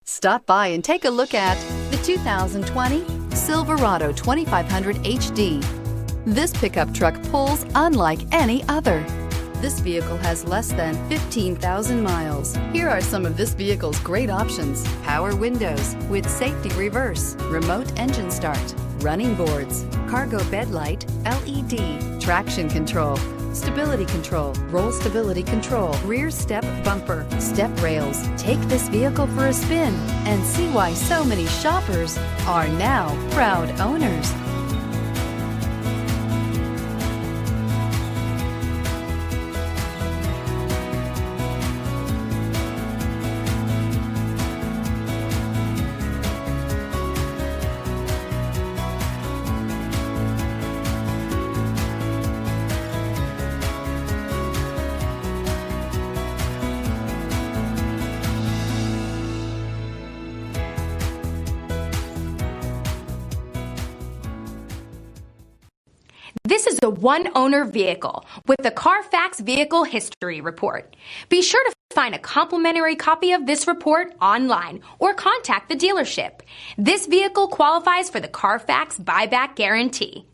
Stop by and take a look at the 2020 Silverado 2500 HD. This pickup truck pulls unlike any other. This vehicle has less than 15,000 miles. Here are some of this vehicle's great options: power windows with safety reverse, remote engine start, running boards, cargo bed light, LED, traction control, stability control, roll stability control, rear step bumper, step rails. Take this vehicle for a spin and see why so many shoppers are now proud owners. This is a one-owner vehicle with the Carfax Vehicle History Report. Be sure to find a complimentary copy of this report online or contact the dealership. This vehicle qualifies for the Carfax Buyback Guarantee.